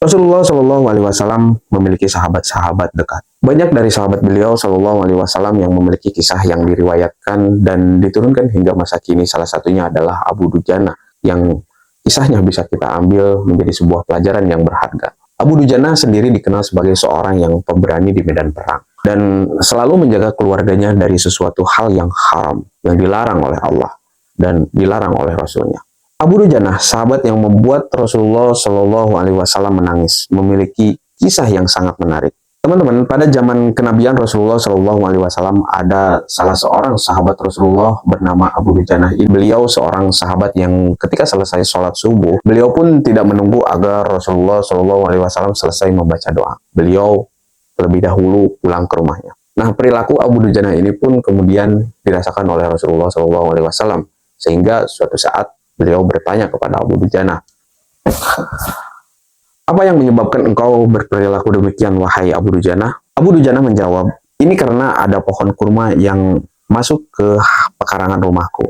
Rasulullah Shallallahu Alaihi Wasallam memiliki sahabat-sahabat dekat. Banyak dari sahabat beliau Shallallahu Alaihi Wasallam yang memiliki kisah yang diriwayatkan dan diturunkan hingga masa kini. Salah satunya adalah Abu Dujana yang kisahnya bisa kita ambil menjadi sebuah pelajaran yang berharga. Abu Dujana sendiri dikenal sebagai seorang yang pemberani di medan perang dan selalu menjaga keluarganya dari sesuatu hal yang haram, yang dilarang oleh Allah dan dilarang oleh Rasulnya. Abu Dujana, sahabat yang membuat Rasulullah Shallallahu Alaihi Wasallam menangis, memiliki kisah yang sangat menarik. Teman-teman, pada zaman kenabian Rasulullah Shallallahu Alaihi Wasallam ada salah seorang sahabat Rasulullah bernama Abu Dujana. Beliau seorang sahabat yang ketika selesai sholat subuh, beliau pun tidak menunggu agar Rasulullah Shallallahu Alaihi Wasallam selesai membaca doa. Beliau terlebih dahulu pulang ke rumahnya. Nah, perilaku Abu Dujana ini pun kemudian dirasakan oleh Rasulullah Shallallahu Alaihi Wasallam, sehingga suatu saat beliau bertanya kepada Abu Dujana, apa yang menyebabkan engkau berperilaku demikian, wahai Abu Dujana? Abu Dujana menjawab, ini karena ada pohon kurma yang masuk ke pekarangan rumahku.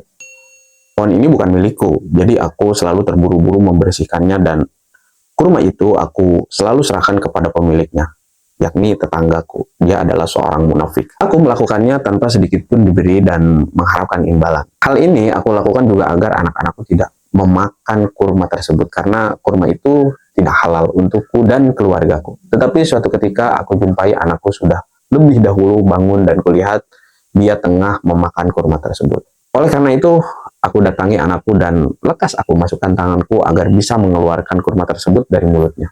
Pohon ini bukan milikku, jadi aku selalu terburu-buru membersihkannya dan kurma itu aku selalu serahkan kepada pemiliknya, yakni tetanggaku. Dia adalah seorang munafik. Aku melakukannya tanpa sedikit pun diberi dan mengharapkan imbalan. Hal ini aku lakukan juga agar anak-anakku tidak memakan kurma tersebut, karena kurma itu tidak halal untukku dan keluargaku. Tetapi suatu ketika aku jumpai anakku sudah lebih dahulu bangun dan kulihat dia tengah memakan kurma tersebut. Oleh karena itu, aku datangi anakku dan lekas aku masukkan tanganku agar bisa mengeluarkan kurma tersebut dari mulutnya.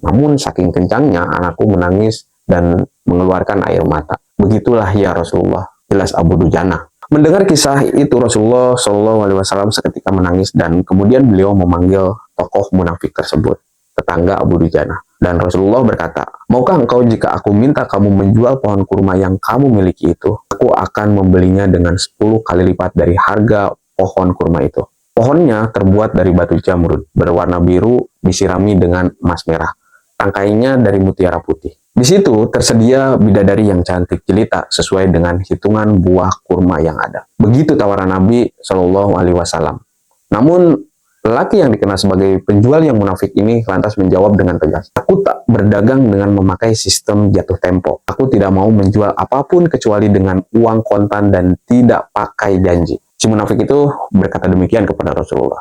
Namun saking kencangnya anakku menangis dan mengeluarkan air mata. Begitulah ya Rasulullah, jelas Abu Dujana. Mendengar kisah itu Rasulullah Shallallahu Alaihi Wasallam seketika menangis dan kemudian beliau memanggil tokoh munafik tersebut, tetangga Abu Dujana. Dan Rasulullah berkata, maukah engkau jika aku minta kamu menjual pohon kurma yang kamu miliki itu? Aku akan membelinya dengan 10 kali lipat dari harga pohon kurma itu. Pohonnya terbuat dari batu jamrud, berwarna biru, disirami dengan emas merah. Rangkainya dari mutiara putih. Di situ tersedia bidadari yang cantik jelita sesuai dengan hitungan buah kurma yang ada. Begitu tawaran Nabi Shallallahu Alaihi Wasallam. Namun lelaki yang dikenal sebagai penjual yang munafik ini lantas menjawab dengan tegas, aku tak berdagang dengan memakai sistem jatuh tempo. Aku tidak mau menjual apapun kecuali dengan uang kontan dan tidak pakai janji. Si munafik itu berkata demikian kepada Rasulullah.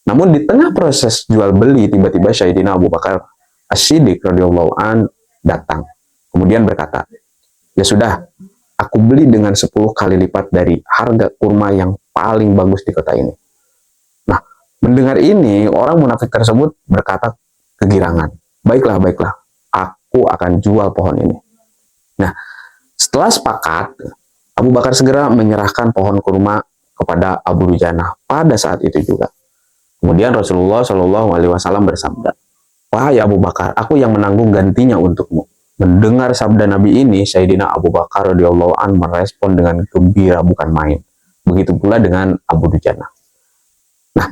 Namun di tengah proses jual beli tiba-tiba Sayyidina Abu Bakar As-Siddiq radhiyallahu an datang. Kemudian berkata, ya sudah, aku beli dengan 10 kali lipat dari harga kurma yang paling bagus di kota ini. Nah, mendengar ini, orang munafik tersebut berkata kegirangan. Baiklah, baiklah, aku akan jual pohon ini. Nah, setelah sepakat, Abu Bakar segera menyerahkan pohon kurma kepada Abu Dujana pada saat itu juga. Kemudian Rasulullah Shallallahu Alaihi Wasallam bersabda, wahai Abu Bakar, aku yang menanggung gantinya untukmu. Mendengar sabda Nabi ini, Sayyidina Abu Bakar radhiyallahu an merespon dengan gembira bukan main. Begitu pula dengan Abu Dujana. Nah,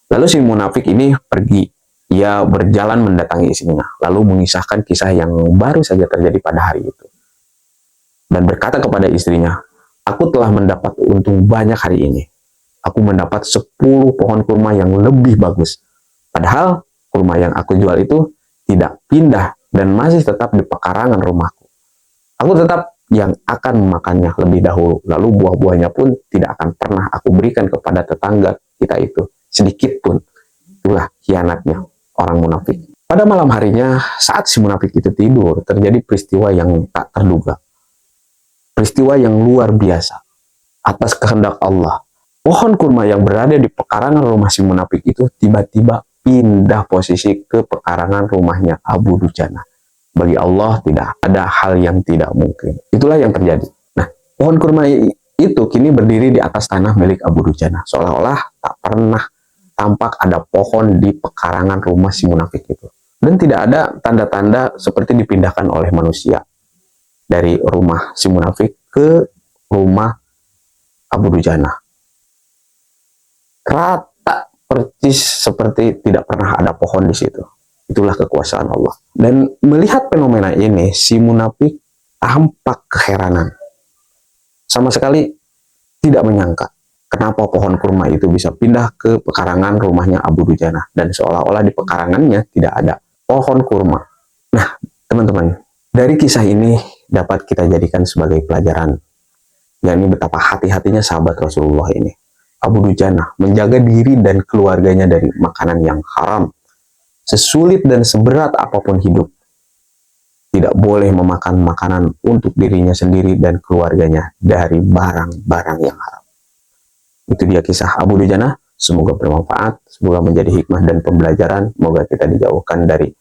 lalu si munafik ini pergi. Ia berjalan mendatangi istrinya, lalu mengisahkan kisah yang baru saja terjadi pada hari itu. Dan berkata kepada istrinya, aku telah mendapat untung banyak hari ini. Aku mendapat 10 pohon kurma yang lebih bagus. Padahal kurma yang aku jual itu tidak pindah dan masih tetap di pekarangan rumahku. Aku tetap yang akan memakannya lebih dahulu, lalu buah-buahnya pun tidak akan pernah aku berikan kepada tetangga kita itu, sedikit pun. Itulah khianatnya orang munafik. Pada malam harinya, saat si munafik itu tidur, terjadi peristiwa yang tak terduga. Peristiwa yang luar biasa. Atas kehendak Allah, pohon kurma yang berada di pekarangan rumah si munafik itu tiba-tiba pindah posisi ke pekarangan rumahnya Abu Dujana. Bagi Allah tidak ada hal yang tidak mungkin. Itulah yang terjadi. Nah, pohon kurma itu kini berdiri di atas tanah milik Abu Dujana. Seolah-olah tak pernah tampak ada pohon di pekarangan rumah si munafik itu. Dan tidak ada tanda-tanda seperti dipindahkan oleh manusia dari rumah si munafik ke rumah Abu Dujana. Rata persis seperti tidak pernah ada pohon di situ. Itulah kekuasaan Allah. Dan melihat fenomena ini, si munafik tampak keheranan. Sama sekali tidak menyangka kenapa pohon kurma itu bisa pindah ke pekarangan rumahnya Abu Dujana. Dan seolah-olah di pekarangannya tidak ada pohon kurma. Nah, teman-teman, dari kisah ini dapat kita jadikan sebagai pelajaran, yakni betapa hati-hatinya sahabat Rasulullah ini, Abu Dujana, menjaga diri dan keluarganya dari makanan yang haram. Sesulit dan seberat apapun hidup, tidak boleh memakan makanan untuk dirinya sendiri dan keluarganya dari barang-barang yang haram. Itu dia kisah Abu Dujana. Semoga bermanfaat, semoga menjadi hikmah dan pembelajaran. Semoga kita dijauhkan dari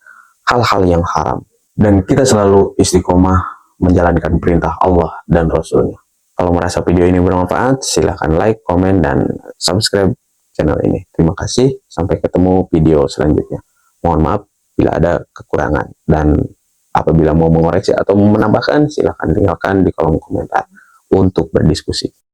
hal-hal yang haram. Dan kita selalu istiqomah menjalankan perintah Allah dan Rasulnya. Kalau merasa video ini bermanfaat, silahkan like, komen, dan subscribe channel ini. Terima kasih, sampai ketemu video selanjutnya. Mohon maaf bila ada kekurangan. Dan apabila mau mengoreksi atau menambahkan, silahkan tinggalkan di kolom komentar untuk berdiskusi.